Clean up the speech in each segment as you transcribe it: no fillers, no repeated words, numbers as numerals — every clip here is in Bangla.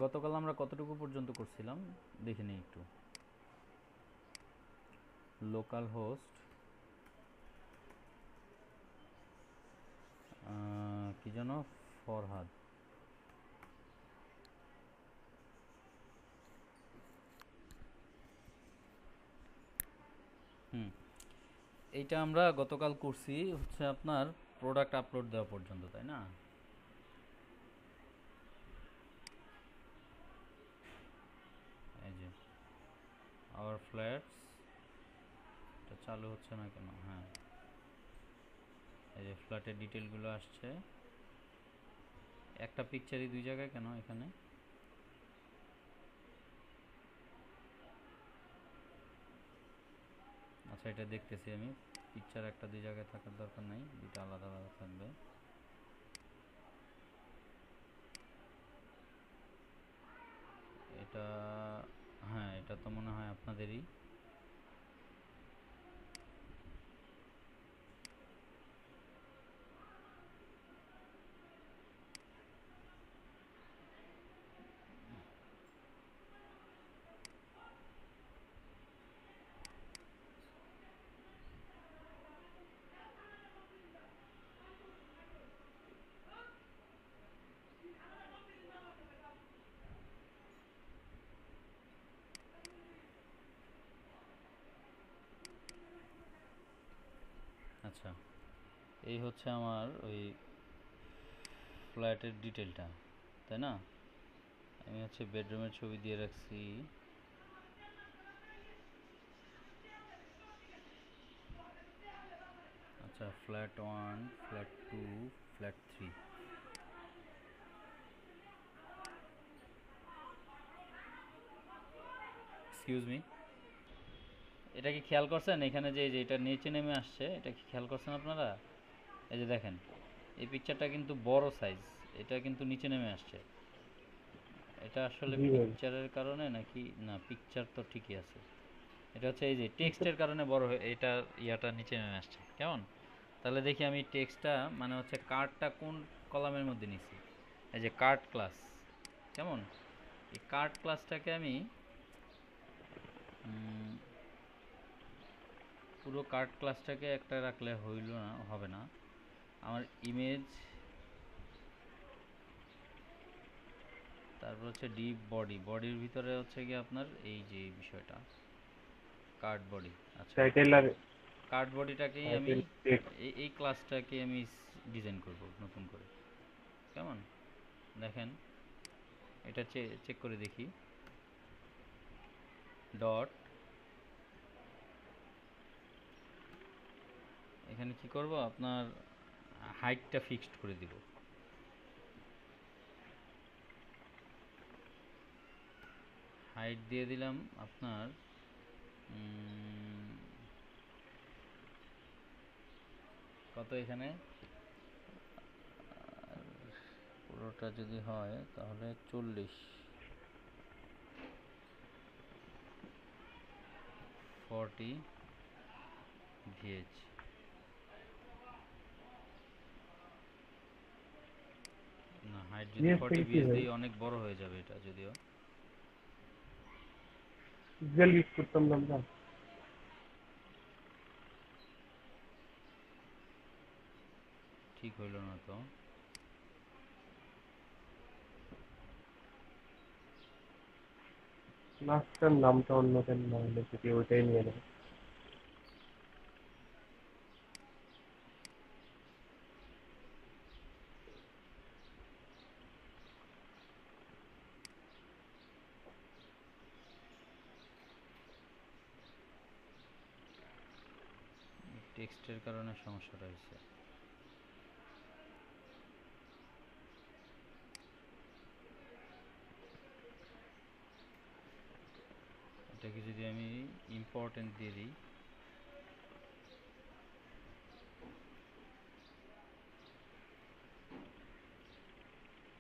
গতকাল আমরা কতটুকু পর্যন্ত করছিলাম দেখে নিই একটু। লোকাল হোস্ট কি যেন, ফরহাদ। হুম, এইটা আমরা গতকাল করছি হচ্ছে আপনার প্রোডাক্ট আপলোড দেওয়া পর্যন্ত, তাই না? এই যে আওয়ার ফ্ল্যাটস, এটা চালু হচ্ছে না কেন? হ্যাঁ, এই যে ফ্ল্যাটের ডিটেলগুলো আসছে। একটা পিকচারই দুই জায়গায় কেন এখানে? আচ্ছা, এটা দেখতেছি আমি। পিকচার একটা দুই জায়গায় থাকার দরকার নাই, দুইটা আলাদা আলাদা থাকবে। এটা, হ্যাঁ, এটা তো মনে হয় আপনাদেরই। আচ্ছা, এই হচ্ছে আমার ওই ফ্ল্যাটের ডিটেলটা, তাই না? আমি হচ্ছে বেডরুমের ছবি দিয়ে রাখছি। আচ্ছা, flat one, flat two, flat three. Excuse me, এটা কি খেয়াল করছেন এখানে যে যে এটা নিচে নেমে আসছে, এটা কি খেয়াল করছেন আপনারা? এই যে দেখেন, এই পিকচারটা কিন্তু বড় সাইজ, এটা কিন্তু নিচে নেমে আসছে। এটা আসলে জি ভাই। পিকচারের কারণে নাকি না? পিকচার তো ঠিকই আছে। এটা হচ্ছে এই যে টেক্সটের কারণে বড় হয়ে এটা ইয়াটা নিচে নেমে আসছে, কেমন? তাহলে দেখি আমি টেক্সটটা মানে হচ্ছে কার্ডটা কোন কলামের মধ্যে নিছি। এই যে কার্ড ক্লাস, কেমন? এই কার্ড ক্লাসটাকে আমি পুরো কার্ড ক্লাসটাকে একটা রাখলে হইল না, হবে না। আমার ইমেজ, তারপর হচ্ছে ডিপ বডি, বডির ভিতরে হচ্ছে কি আপনার এই যে বিষয়টা কার্ড বডি। আচ্ছা, টাইটেল আর কার্ড বডিটাকেই আমি টাইটেল টেক্সট। এই ক্লাসটাকে আমি ডিজাইন করব নতুন করে, কেমন? দেখেন, এটা চেক করে দেখি। ডট, এখানে কি করব, আপনার হাইটটা ফিক্সড করে দিব। হাইট দিয়ে দিলাম আপনার কত এখানে, পুরোটা যদি হয় তাহলে 40, 40 ভিএইচ। না, হাইট যদি জিএস 40 থেকে কি ভিএইচ ভাই? দিই অনেক বড় হয়ে যাবে এটা যদিও। পিক্সেল ইউজ করতাম না আমরা। ঠিক হইল না তো। লাস্টটার নামটা অন্য কেন না হলে যদি ওইটাই নিয়ে নেয়। টেক্সটের কারণে সমস্যাটা হয়েছে। এটাকে যদি আমি ইম্পর্টেন্ট দিয়ে দিই,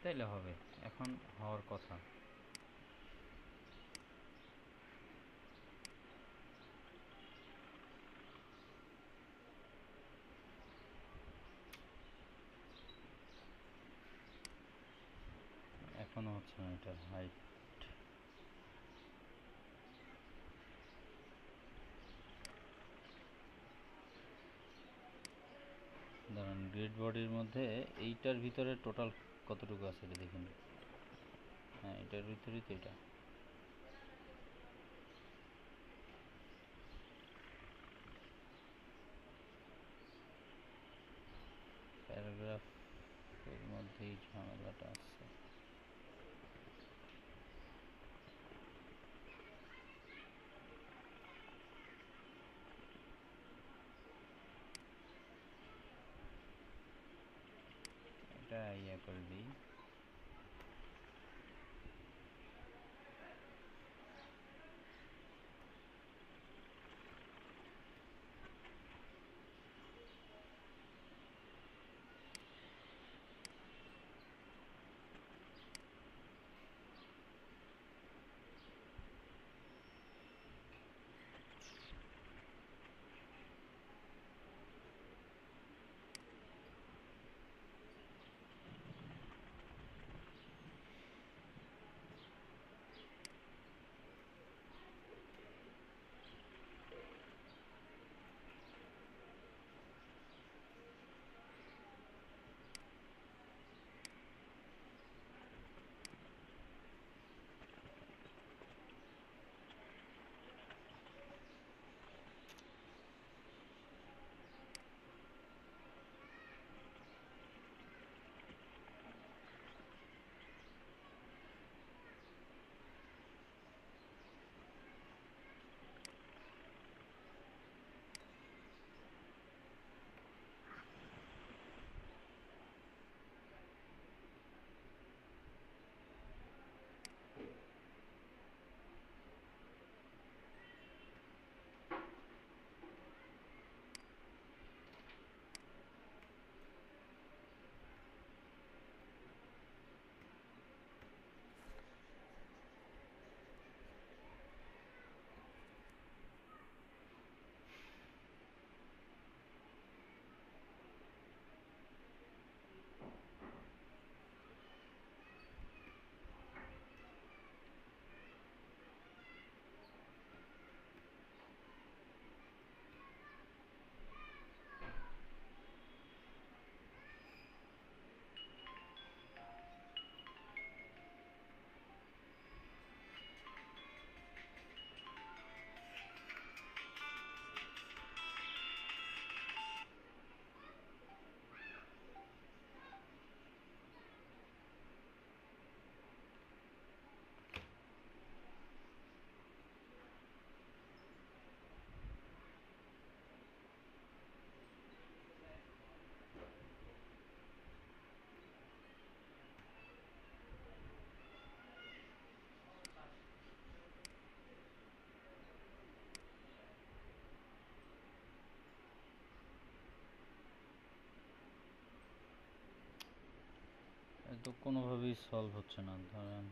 তাইলে হবে। এখন হওয়ার কথা। এখনো হচ্ছে না এটার হাইট। ধরেন গ্রিড বডির মধ্যে এইটার ভিতরে টোটাল কতটুকু আছে এটা দেখুন। হ্যাঁ, এটার ভিতরেই তো এটা। প্যারাগ্রাফের মধ্যেই ঝামেলাটা আছে। এটা ইয়ে করে দিই। তো কোনোভাবেই সলভ হচ্ছে না। ধরেন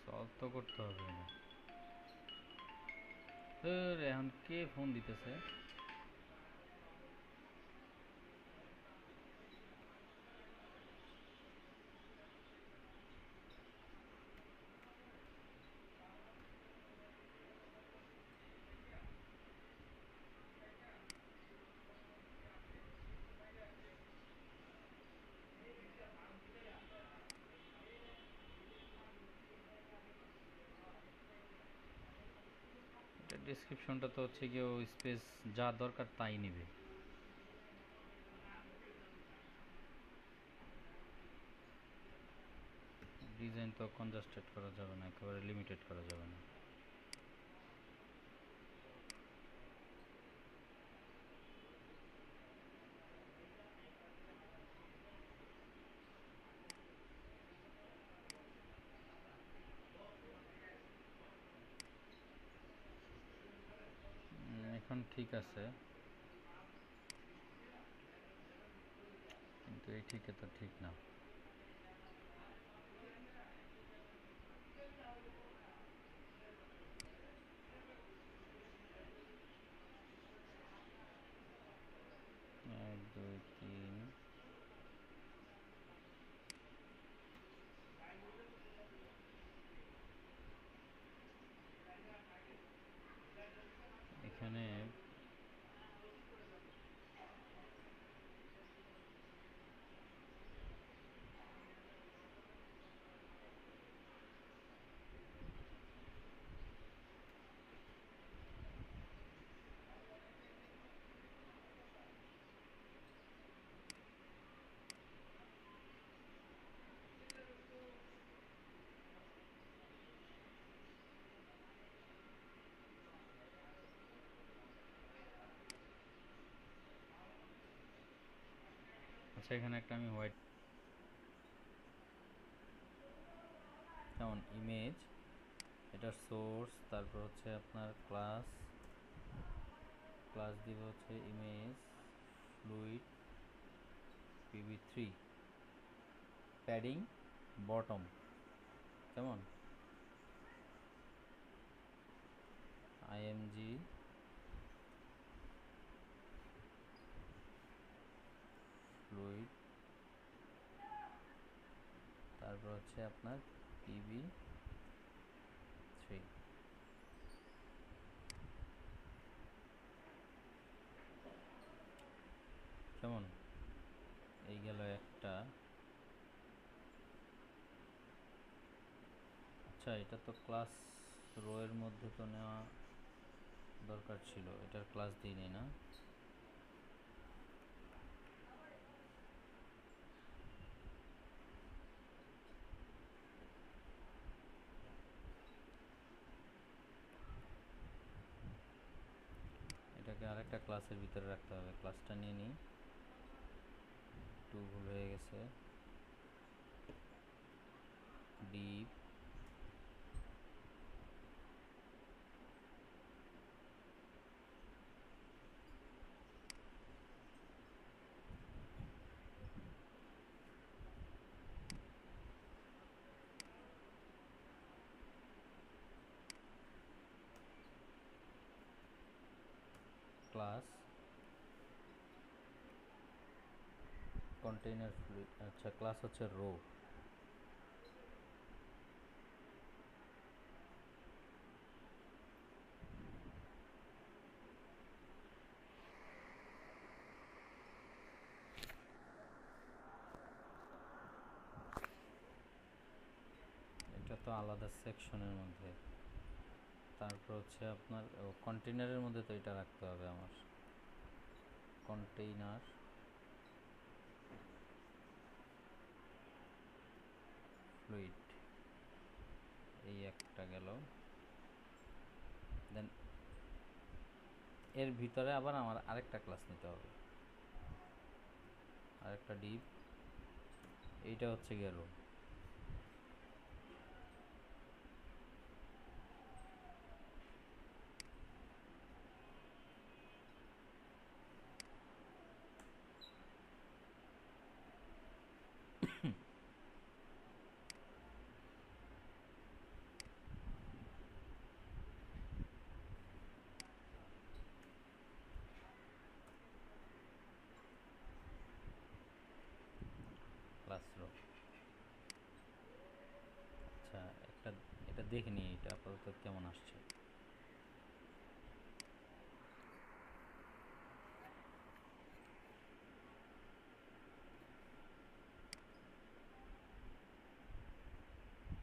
সলভ তো করতে হবে না। এখন কে ফোন দিতেছে? ডেসক্রিপশনটা তো হচ্ছে কি ও স্পেস যা দরকার তাই নেবে। ডিজাইন তো কনজাস্টেড করা যাবে না, একেবারে লিমিটেড করা যাবে না। এখন ঠিক আছে। কিন্তু এই ঠিকে তো ঠিক না। এক দুই তিন, এখানে আচ্ছা এখানে একটা আমি হোয়াইট, যেমন ইমেজ, এটার সোর্স, তারপর হচ্ছে আপনার ক্লাস, ক্লাস দিব হচ্ছে image fluid pv3, padding bottom, কেমন img ফ্লুইড, তারপর হচ্ছে আপনার pv3, কেমন, এই গেল একটা। আচ্ছা এটা তো ক্লাস রো এর মধ্যে তো নেওয়া দরকার ছিল, এটার ক্লাস দিইনি না। এটাকে আরেকটা ক্লাসের ভিতরে রাখতে হবে, ক্লাসটা নিয়ে নিই, একটু ভুল হয়ে গেছে। ডিপ ক্লাস কন্টেইনার ফ্লুইড, আচ্ছা ক্লাস হচ্ছে রো, এটা তো আলাদা সেকশনের মধ্যে। তারপর হচ্ছে আপনার কন্টেইনারের মধ্যে তো এটা রাখতে হবে আমার, কন্টেইনার ফ্লুইড, এই একটা গেল। দেন এর ভিতরে আবার আমার আরেকটা ক্লাস নিতে হবে, আরেকটা ডিপ, এইটা হচ্ছে গিয়ে রো। ক্লাস রো, আচ্ছা একটা, এটা দেখে নিই এটা আপাতত কেমন আসছে।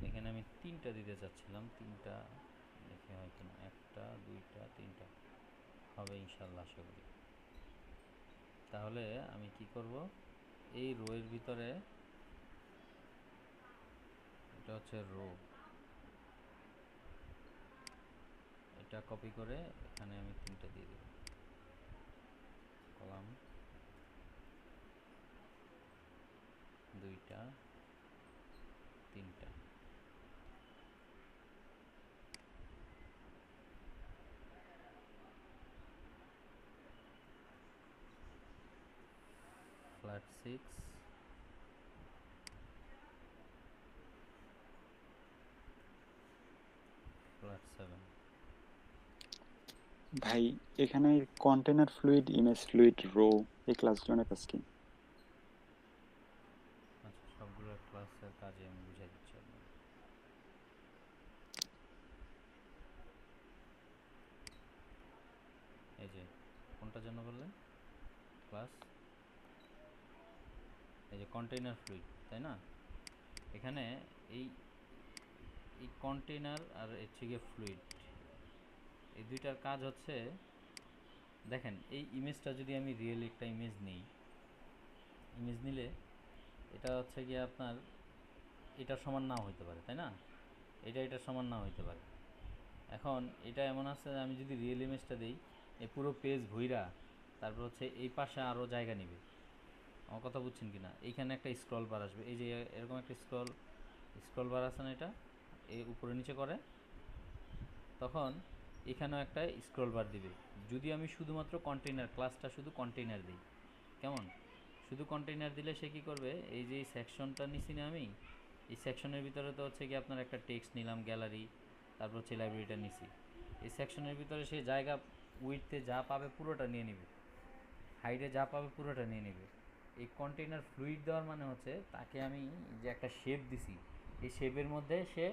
এখানে আমি তিনটা দিতে চাচ্ছিলাম, তিনটা দেখে হয়তো না, একটা দুইটা তিনটা হবে ইনশাল্লাহ আশা করি। তাহলে আমি কি করব, এই রো এর ভিতরে, এটা হচ্ছে রো, এটা কপি করে এখানে আমি তিনটা দিয়ে দেব, কলাম দুইটা তিনটা, ফ্ল্যাট 6 7 ভাই এখানে container fluid, image fluid, row এই ক্লাসগুলোর কাজ কি? আচ্ছা, সবগুলো ক্লাসের কাজে আমি বুঝাই দিচ্ছি আপনাকে। এই যে কোনটার জন্য বললেন ক্লাস, এই যে কন্টেইনার ফ্লুইড, তাই না? এখানে এই এই কন্টেইনার আর হচ্ছে গিয়ে ফ্লুইড, এই দুইটার কাজ হচ্ছে, দেখেন এই ইমেজটা যদি আমি রিয়েল একটা ইমেজ নিই, ইমেজ নিলে এটা হচ্ছে গিয়ে আপনার এটার সমান নাও হইতে পারে, তাই না? এটা এটার সমান নাও হইতে পারে। এখন এটা এমন আছে, আমি যদি রিয়েল ইমেজটা দিই, এই পুরো পেজ ভুইরা তারপর হচ্ছে এই পাশে আরও জায়গা নিবে। আমার কথা বুঝছেন কি না? এইখানে একটা স্ক্রল বার আসবে, এই যে এরকম একটা স্ক্রল বার আছে না, এটা এই উপরে নিচে করে, তখন এখানেও একটা স্ক্রল বার দিবে। যদি আমি শুধুমাত্র কন্টেইনার ক্লাসটা শুধু কন্টেইনার দিই, কেমন? শুধু কন্টেইনার দিলে সে কী করবে, এই যে সেকশনটা নিছি না আমি, এই সেকশনের ভিতরে তো হচ্ছে কি আপনার একটা টেক্সট নিলাম, গ্যালারি, তারপর হচ্ছে লাইব্রেরিটা নিছি, এই সেকশনের ভিতরে সে জায়গা উইডথে যা পাবে পুরোটা নিয়ে নেবে, হাইটে যা পাবে পুরোটা নিয়ে নেবে। এই কন্টেইনার ফ্লুইড দেওয়ার মানে হচ্ছে তাকে আমি যে একটা শেপ দিছি, এই শেপের মধ্যে সে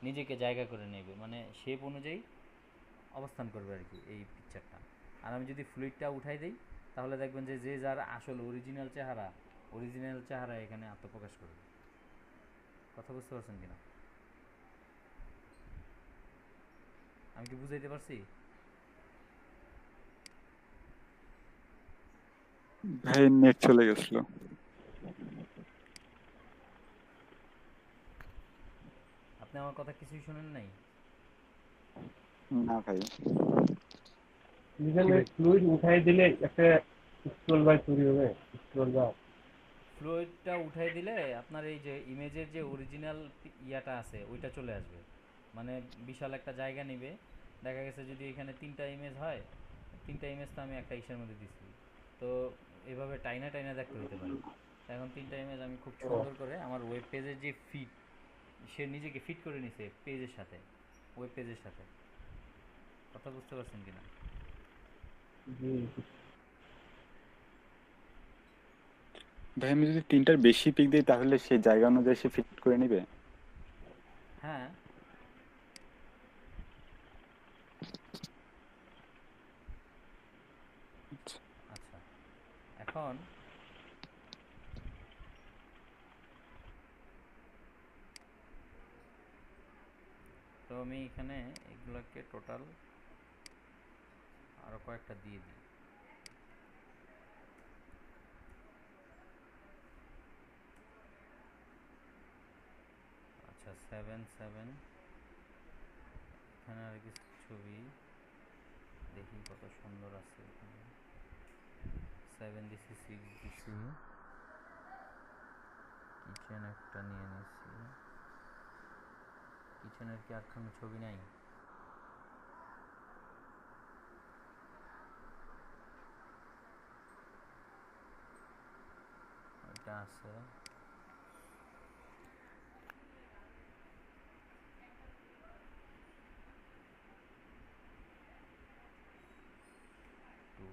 নিজেকে জায়গা করে নেবে, মানে শেপ অনুযায়ী অবস্থান করবে আর কি এই পিকচারটা। আর আমি যদি ফ্লুইডটা উঠাই দিই, তাহলে দেখবেন যে যে যার আসল অরিজিনাল চেহারা এখানে আত্মপ্রকাশ করবে। কথা বুঝতে পারছেন কিনা? আমি কি বুঝাইতে পারছি? ভাই নেট চলে গেছিল। আপনি আমার কথা কিছুই শুনেন নাই? না ভাই, এখানে ফ্লুইড উঠাই দিলে একটা স্ক্রল বার তৈরি হবে, স্ক্রল বার। ফ্লুইডটা উঠাই দিলে আপনার এই যে ইমেজের যে অরিজিনাল ইয়াটা আছে ওইটা চলে আসবে, মানে বিশাল একটা জায়গা নেবে। দেখা গেছে যদি এখানে 3টা ইমেজ হয়, 3টা ইমেজ তো আমি একটা ইসের মধ্যে দিচ্ছি, তো এভাবে টাইনা টাইনা দেখতে হইতে পারে। এখন 3টা ইমেজ আমি খুব সুন্দর করে আমার ওয়েব পেজের যে ফিট, সে নিজেকে ফিট করে নিছে পেজের সাথে, ওয়েব পেজের সাথে। কথা বুঝতে পারছেন কিনা? জি। ভাই আমি যদি 3টার বেশি পিক দিই তাহলে সেই জায়গা অনুযায়ী সে ফিট করে নিবে? হ্যাঁ। আচ্ছা। আচ্ছা, এখন তো আমি এখানে এগুলোকে টোটাল আরও কয়েকটা দিয়ে দিই। আচ্ছা, 7 এখানে আর কিছু ছবি দেখি কত সুন্দর আছে এখানে। 7 দিছি, 6 দিছি, কিচেন একটা নিয়ে নিছি। কিচেনের কি আর কোনো ছবি নাই? এটা আছে। টু।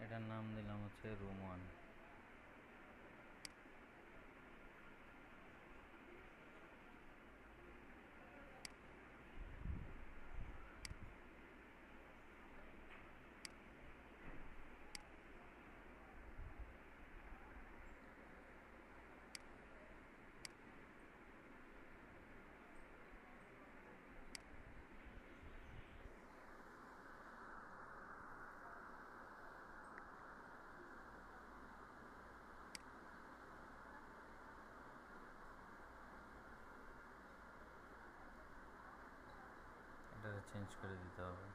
এটার নাম দিলাম হচ্ছে রুম 1। চেঞ্জ করে দিতে হবে।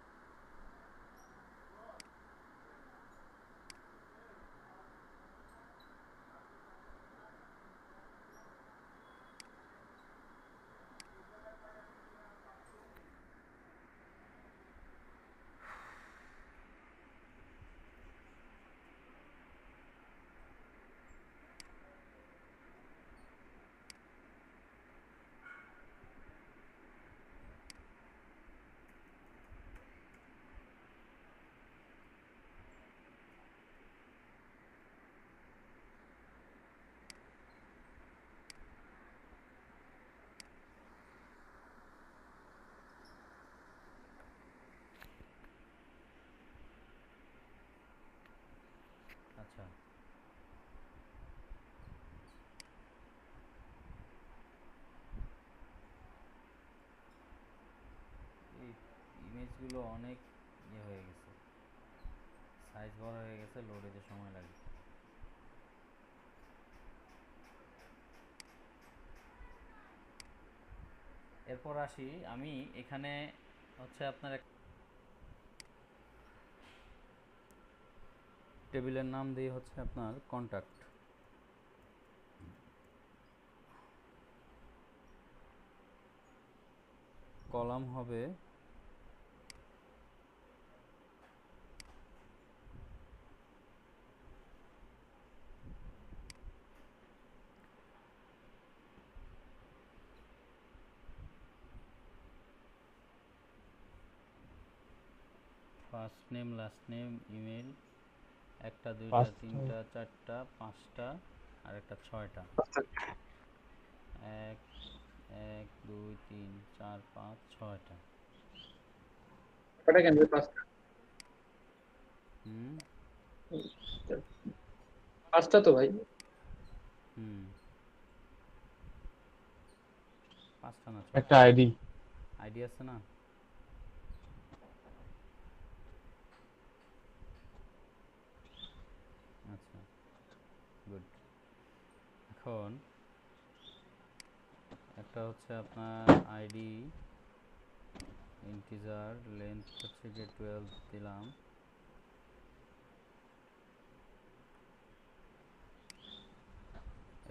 আচ্ছা, এই ইমেজগুলো অনেক হয়ে গেছে, সাইজ বড় হয়ে গেছে, লোড হতে সময় লাগে। এরপর আসি আমি এখানে হচ্ছে আপনার টেবিলের নাম দিয়ে হচ্ছে আপনার কন্ট্যাক্ট, কলাম হবে first name, last name, email, একটা দুইটা তিনটা চারটা পাঁচটা আর একটা ছয়টা, 1 1 2 3 4 5 6টা। কটা কেন পাঁচটা? হুম পাঁচটা তো ভাই। হুম, পাঁচটা না একটা ছয়টা। আইডি। আইডি আছে না? আচ্ছা, গুড। এখন একটা হচ্ছে আপনার আইডি ইন্টিজার, লেন্থ হচ্ছে যে 12 দিলাম,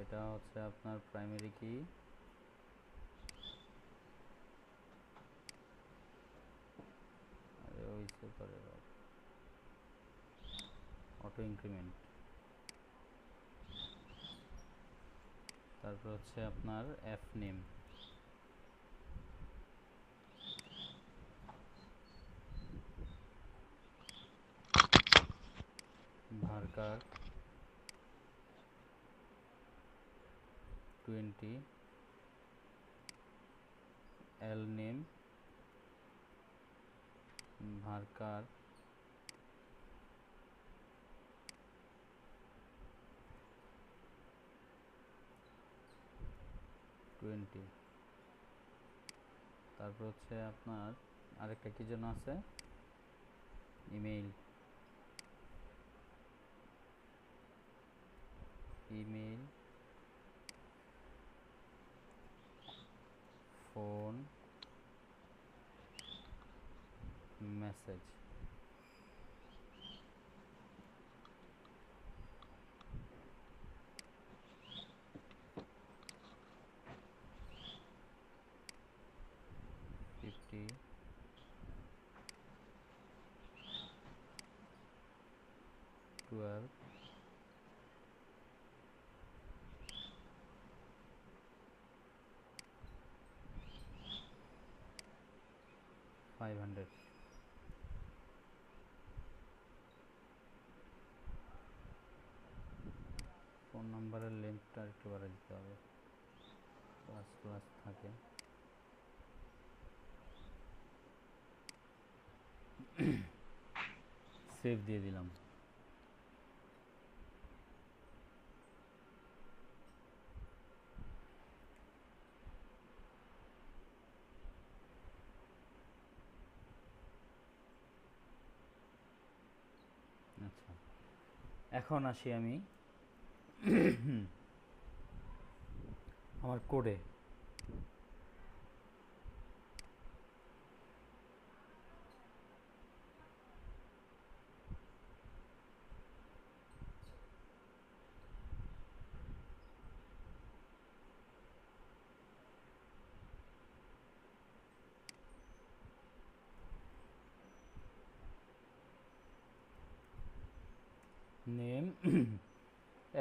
এটা হচ্ছে আপনার প্রাইমারি কি, আরে ওই করে অটো ইনক্রিমেন্ট। তারপর হচ্ছে আপনার এফ নেম, ভার্কার 20, এল নেম ভার্কার 20। তারপর হচ্ছে আপনার আরেকটা কি যেন আছে, email, email phone message. Fifty 12 500। Phone নাম্বারের লেন্থটা একটু বাড়িয়ে দিতে হবে, প্লাস প্লাস থাকে। সেভ দিয়ে দিলাম। আচ্ছা, এখন আসি আমি আমার কোডে।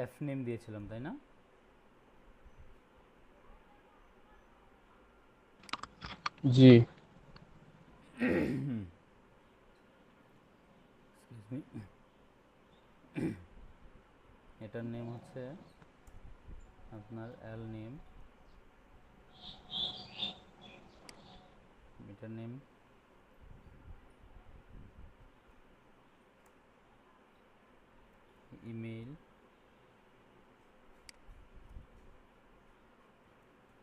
এফ নেম দিয়েছিলাম, তাই না? জি। Excuse me. এটার নেম হচ্ছে আপনার এল নেম, এটার নেম ইমেইল,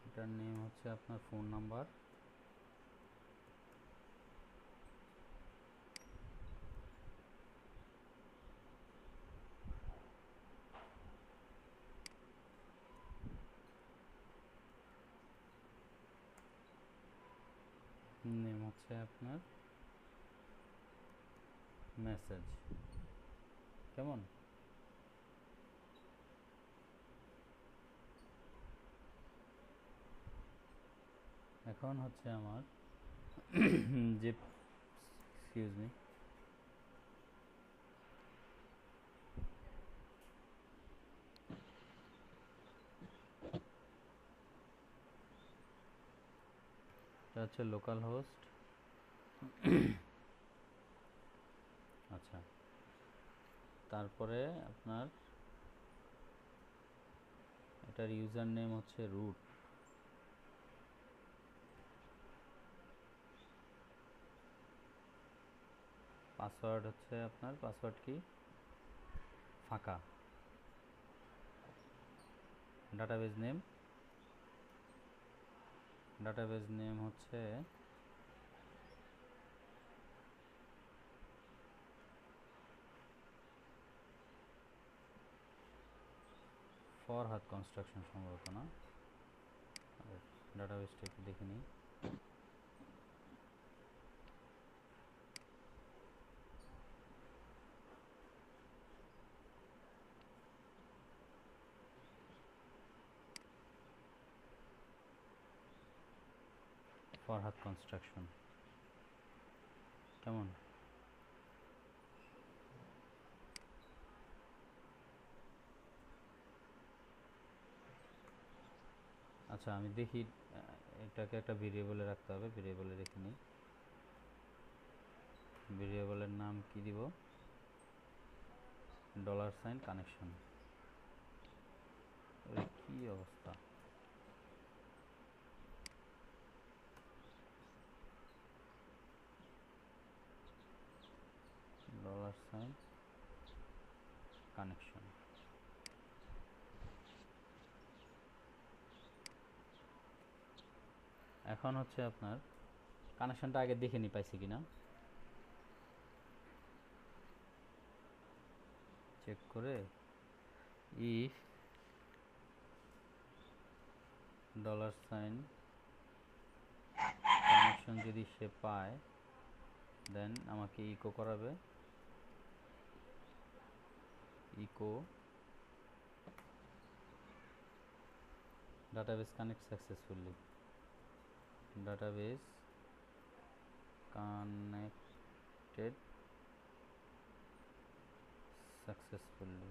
এটার নেম হচ্ছে আপনার ফোন নাম্বার, নেম হচ্ছে আপনার মেসেজ। কেমন? এখন হচ্ছে আমার যে এক্সকিউজ মি, এটা হচ্ছে লোকাল হোস্ট। আচ্ছা, তারপরে আপনার এটার ইউজার নেম হচ্ছে রুট, পাসওয়ার্ড হচ্ছে আপনার পাসওয়ার্ড কি ফাঁকা, ডাটাবেজ নেম হচ্ছে ফরহাদ কনস্ট্রাকশন সম্ভবত, না? ডাটাবেসটা একটু দেখে নিই। ফরহাদ কনস্ট্রাকশন, কেমন? আচ্ছা, আমি দেখি এটাকে একটা ভেরিয়েবলে রাখতে হবে, ভেরিয়েবলে রেখে নিই। ভেরিয়েবলের নাম কি দিব? $Sign connection. কি অবস্থা! $Sign connection. এখন হচ্ছে আপনার কানেকশনটা আগে দেখে নি পাইছি কিনা, চেক করে ইফ $সাইন কানেকশন যদি সে পায়, দেন আমাকে ইকো করাবে, echo database connect successfully, database connected successfully.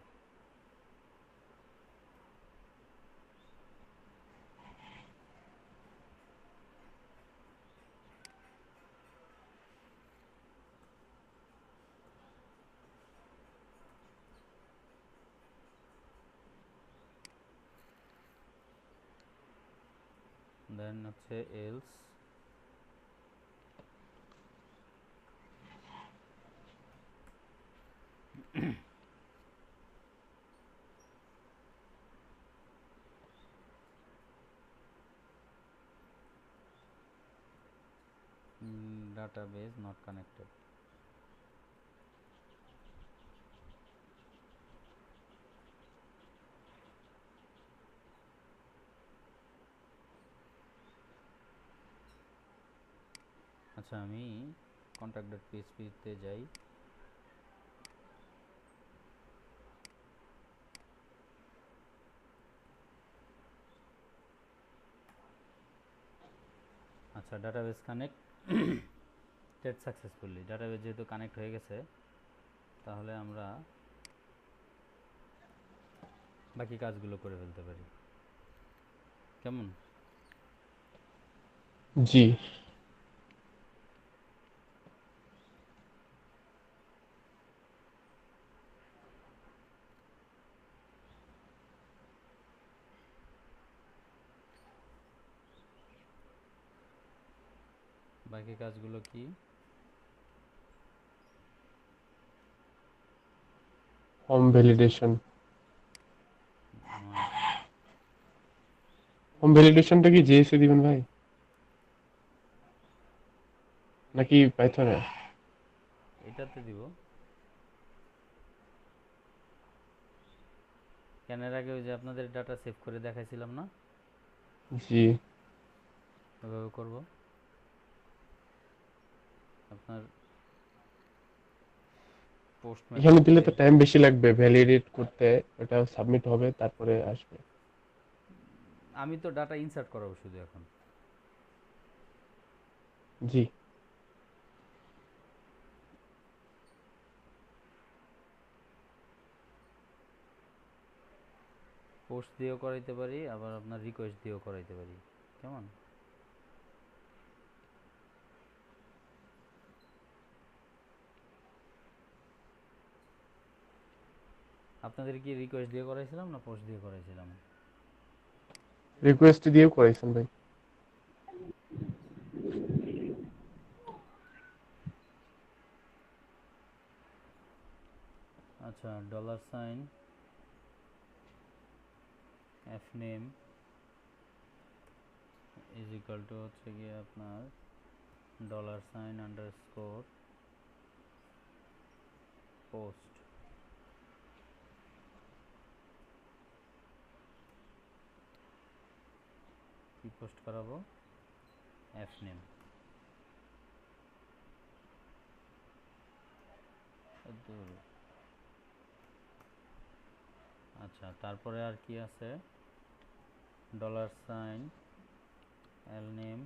Then হচ্ছে else database not connected. আচ্ছা, আমি contact.php তে যাই। আচ্ছা, ডাটাবেস কানেক্টেড সাকসেসফুলি, ডাটাবেস যেহেতু কানেক্ট হয়ে গেছে, তাহলে আমরা বাকি কাজগুলো করে ফেলতে পারি। কেমন? জি। বাকি কাজগুলো কি? Home validation. নাইস। হোম ভ্যালিডেশনটা কি জেএসএ দিবেন ভাই নাকি পাইথনে? এটাতে দিব। কেন এর আগে ওই যে আপনাদের ডাটা সেভ করে দেখাইছিলাম না, জি। ওইভাবে করব। আপনার পোস্ট এখানে দিলে মেথডকে তো টাইম বেশি লাগবে ভ্যালিডেট করতে, ওটা সাবমিট হবে তারপরে আসবে। আমি তো ডাটা ইনসার্ট করাবো শুধু এখন। জি। পোস্ট দিয়েও করাইতে পারি, আবার আপনার রিকোয়েস্ট দিয়েও করাইতে পারি। কেমন? আপনাদের কি রিকোয়েস্ট দিয়ে করাইছিলাম না পোস্ট দিয়ে করাইছিলাম? রিকোয়েস্ট দিয়েও করাইছেন ভাই। আচ্ছা, dollar sign F name is equal to হচ্ছে গিয়ে আপনার ডলার সাইন আন্ডারস্কোর পোস্ট। কি পোস্ট করাবো? F name. আচ্ছা, তারপরে আর কি আছে? Dollar sign L name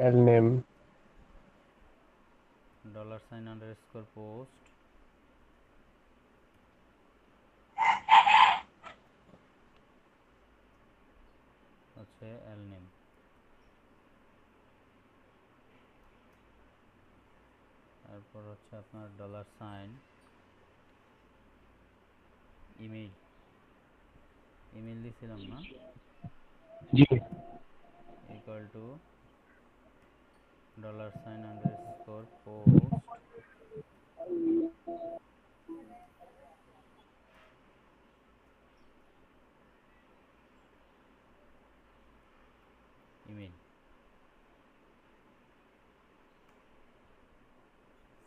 L name. Dollar sign underscore post হচ্ছে এল নেম। তারপর হচ্ছে আপনার ডলার সাইন ইমেইল, ইমেইল দিছিলাম না, জি। Equal to dollar sign underscore post email.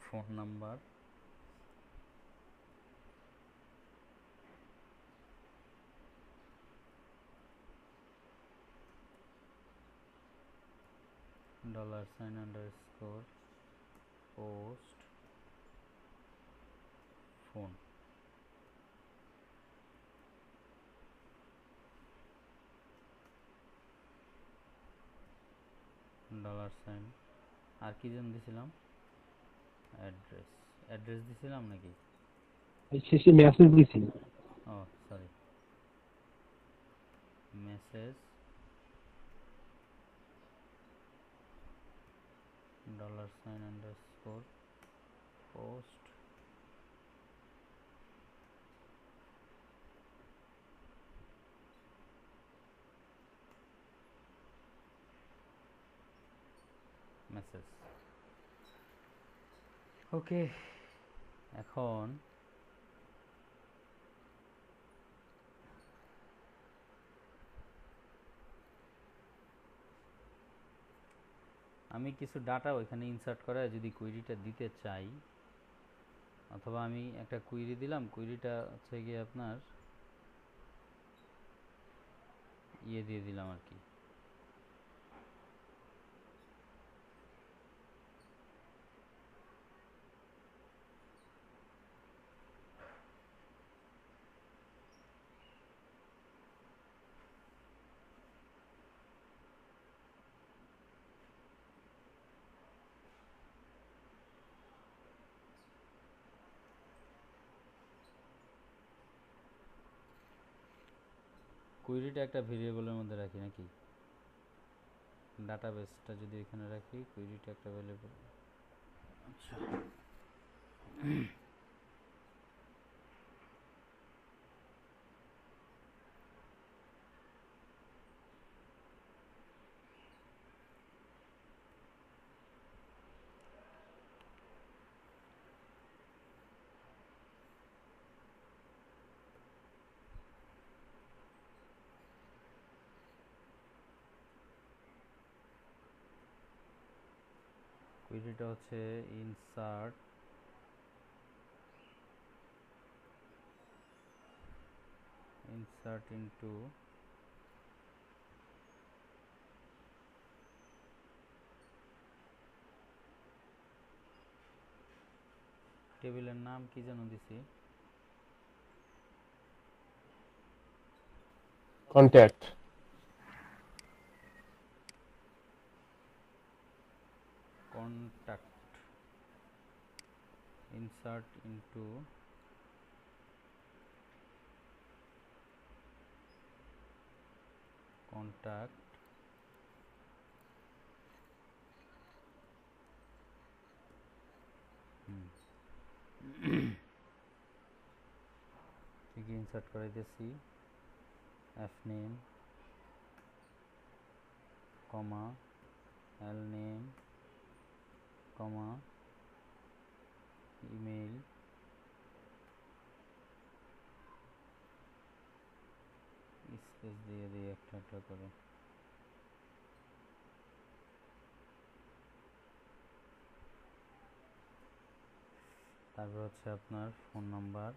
Phone number dollar sign underscore post phone. Dollar sign আর কি যেন দিছিলাম? অ্যাড্রেস, অ্যাড্রেস দিছিলাম নাকি? শেষে মেসেজ দিছি। ও sorry, message dollar sign underscore post message. Okay, এখন আমি কিছু ডাটা ওইখানে ইনসার্ট করে যদি কুইরিটা দিতে চাই, অথবা আমি একটা কুইরি দিলাম, কুইরিটা হচ্ছে গিয়ে আপনার ইয়ে দিয়ে দিলাম আর কি, কুইরিটা একটা ভেরিয়েবলের মধ্যে রাখি নাকি, ডাটাবেসটা যদি এখানে রাখি, কুইরিটা একটা ভেরিয়েবল। আচ্ছা, কুইরিটা হচ্ছে ইনসার্ট ইনটু টেবিলের নাম কি যেন দিছি, contact. Contact, insert into contact ঠিকই ইনসার্ট করাইতেছি। এফ নেম কমা এল নেম কমা ইমেইল স্পেস দিয়ে দিই একটা একটা করে। তারপর হচ্ছে আপনার ফোন নাম্বার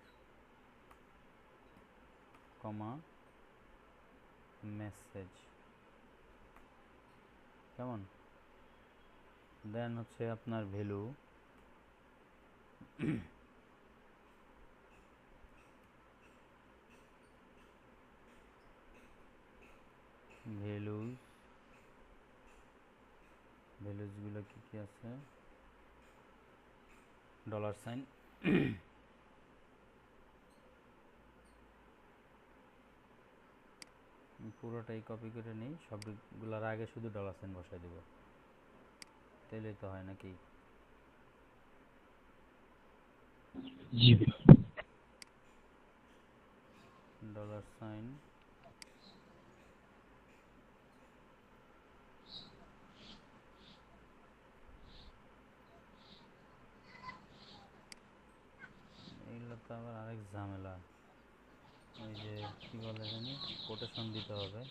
কমা মেসেজ, কেমন? দেন হচ্ছে আপনার ভ্যালু, ভ্যালুজ, ভ্যালুজগুলো কী কী আছে, ডলার সাইন, পুরোটাই কপি করে নিই, সবগুলোর আগে শুধু ডলার সাইন বসাই দেব, তাহলেই তো হয় নাকি। জি। ডলার সাইন এইগুলো তো আবার আরেক ঝামেলা, ওই যে কি বলে জানি, কোটেশন দিতে হবে।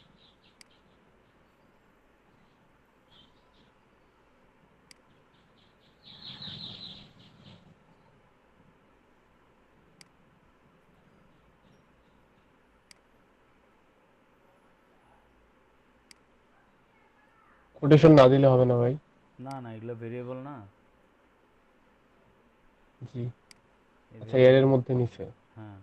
কোটেশন না দিলে হবে না ভাই? না না, এগুলো ভেরিয়েবল না, জি। এই আচ্ছা, এর ভেরিয়েবল। মধ্যে নিচে। হ্যাঁ,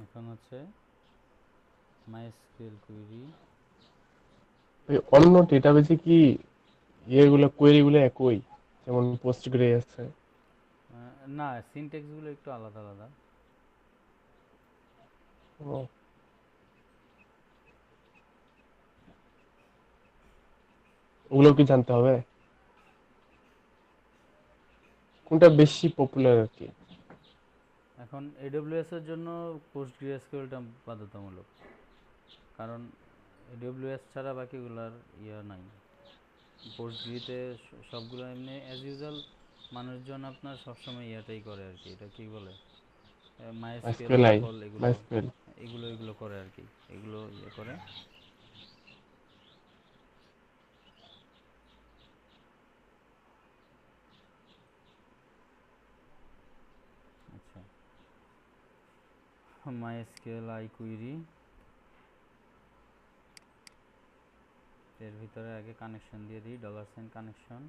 এখন হচ্ছে মাইএসকিউএল কুইরি। ওই অন্য ডেটাবেজে কি ইয়েগুলো কোয়েরিগুলো একই, যেমন পোস্টগ্রে আছে? না, সিনট্যাক্সগুলো একটু আলাদা আলাদা। ও, ওগুলো কি জানতে হবে? কোনটা বেশি পপুলার আর কি? এখন এডব্লিউএস এর জন্য পোস্টগ্রেসকিউএলটা বাধ্যতামূলক, কারণ এডব্লিউএস ছাড়া বাকিগুলার ইয়া নাই। পোস্টগ্রিতে সবগুলো এমনি অ্যাজ ইউজুয়াল মানুষজন আপনার সবসময় ইয়াটাই করে আর কি, এটা কি বলে, মাইএসকিউএল, মাইস্কুয়েল, অরাকল, এগুলো মাইস্কুয়েল। এগুলো এগুলো করে আর কি, এগুলো ইয়ে করে। MySQL iQuery, এর ভিতরে আগে কানেকশন দিয়ে দিই, $সাইন কানেকশন।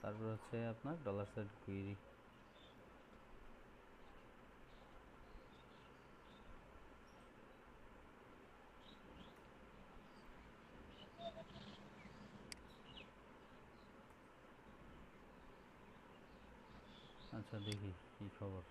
তারপর হচ্ছে আপনার $সাইন কুইরি। আচ্ছা দেখি কি খবর।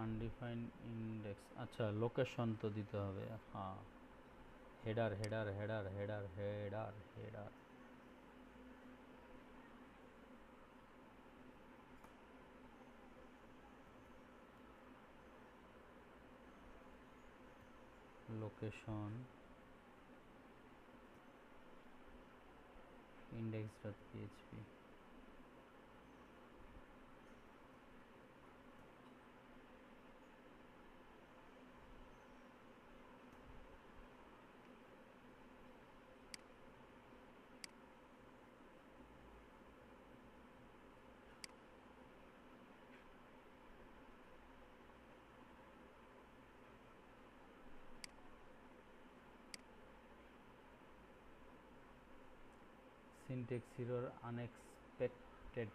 আনডিফাইন্ড ইন্ডেক্স, আচ্ছা লোকেশন তো দিতে হবে। হ্যাঁ, header header header header header header location index.php। syntax error unexpected,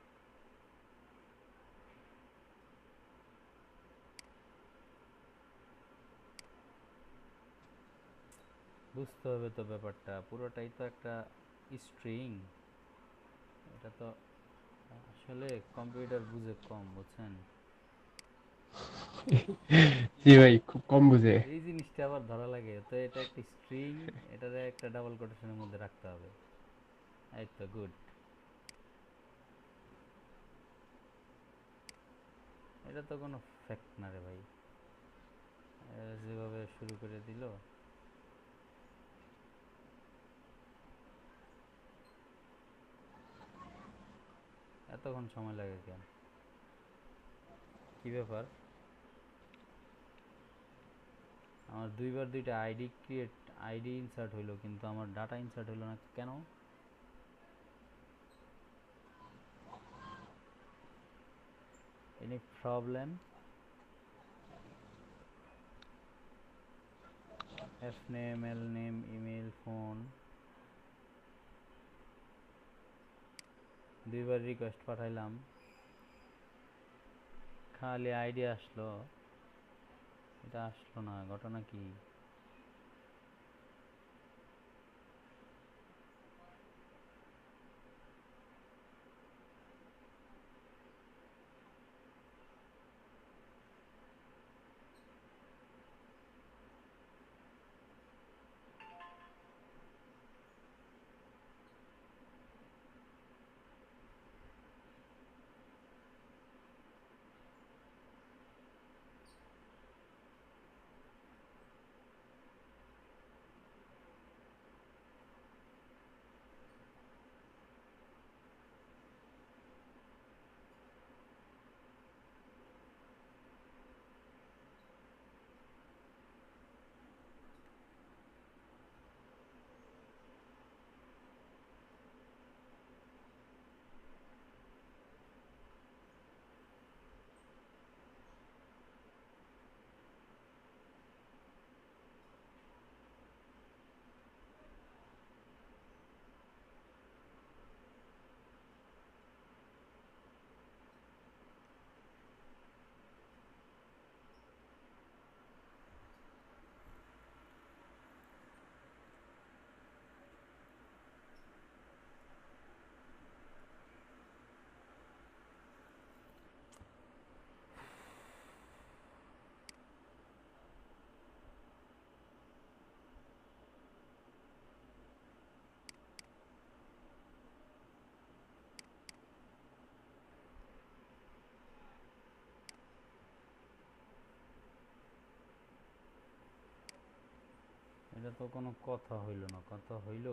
বুঝতে হবে তো ব্যাপারটা, পুরোটাই তো একটা স্ট্রিং। এটা তো আসলে কম্পিউটার বুঝে কম, বুঝছেন? জি ভাই, খুব কম বুঝে। এই জিনিসটা আবার ধরা লাগে তো, এটা একটা স্ট্রিং, এটারে একটা ডাবল কোটেশনের মধ্যে রাখতে হবে। এই তো গুড। এটা তো কোনো ফ্যাক্ট না রে ভাই, যেভাবে শুরু করে দিল। এতক্ষণ সময় লাগে কেন? কি ব্যাপার? আমার দুইবার দুইটা আইডি ইনসার্ট হইলো, কিন্তু আমার ডাটা ইনসার্ট হইলো না কেন? Any problem? F name, L name, email, phone, দুইবার রিকোয়েস্ট পাঠাইলাম, খালি আইডি আসলো, এটা আসলো না, ঘটনা কি? এটা তো কোনো কথা হইল না, কথা হইল